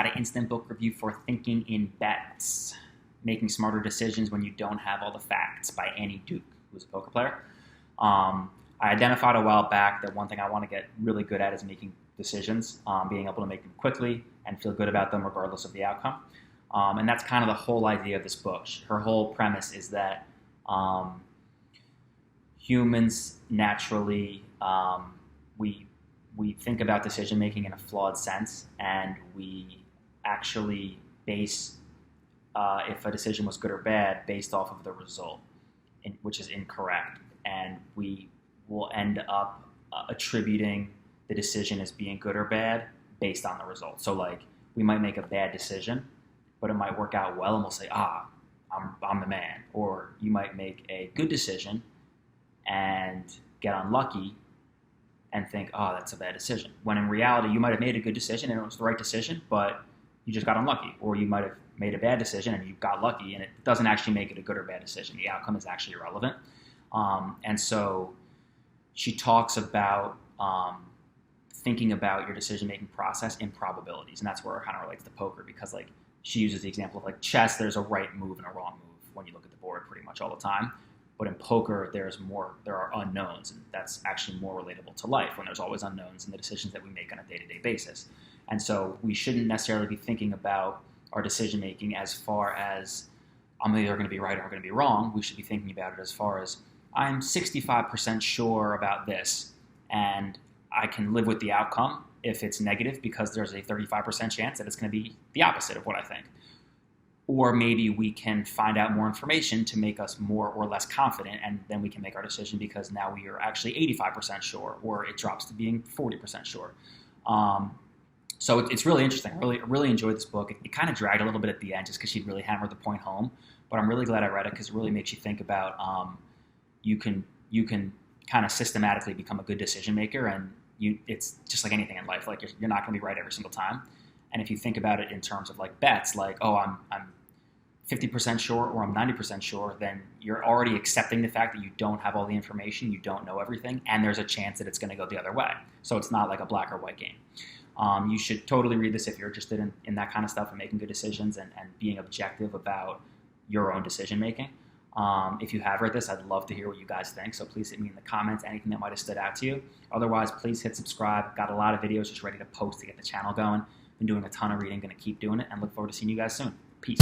Scott, instant book review for Thinking in Bets, Making Smarter Decisions When You Don't Have All the Facts by Annie Duke, who's a poker player. I identified a while back that one thing I want to get really good at is making decisions, being able to make them quickly and feel good about them regardless of the outcome. And that's kind of the whole idea of this book. Her whole premise is that humans naturally, we think about decision making in a flawed sense, and we actually base if a decision was good or bad based off of the result, which is incorrect. And we will end up attributing the decision as being good or bad based on the result. So like we might make a bad decision, but it might work out well and we'll say, I'm the man. Or you might make a good decision and get unlucky and think, that's a bad decision. When in reality, you might have made a good decision and it was the right decision, but you just got unlucky. Or you might have made a bad decision and you got lucky, and it doesn't actually make it a good or bad decision. The outcome is actually irrelevant. And so she talks about thinking about your decision-making process in probabilities, and that's where it kind of relates to poker, because like she uses the example of like chess, there's a right move and a wrong move when you look at the board pretty much all the time. But in poker, there are unknowns, and that's actually more relatable to life when there's always unknowns in the decisions that we make on a day-to-day basis. And so we shouldn't necessarily be thinking about our decision-making as far as I'm either going to be right or I'm going to be wrong. We should be thinking about it as far as I'm 65% sure about this, and I can live with the outcome if it's negative because there's a 35% chance that it's going to be the opposite of what I think. Or maybe we can find out more information to make us more or less confident, and then we can make our decision because now we are actually 85% sure, or it drops to being 40% sure. So it's really interesting. I really enjoyed this book. It kind of dragged a little bit at the end just because she really hammered the point home, but I'm really glad I read it because it really makes you think about you can kind of systematically become a good decision maker, and it's just like anything in life. Like you're not going to be right every single time. And if you think about it in terms of like bets, like, I'm 50% sure or I'm 90% sure, then you're already accepting the fact that you don't have all the information, you don't know everything, and there's a chance that it's going to go the other way. So it's not like a black or white game. You should totally read this if you're interested in that kind of stuff and making good decisions and being objective about your own decision making. If you have read this, I'd love to hear what you guys think. So please hit me in the comments, anything that might have stood out to you. Otherwise, please hit subscribe. Got a lot of videos just ready to post to get the channel going. Been doing a ton of reading, going to keep doing it, and look forward to seeing you guys soon. Peace.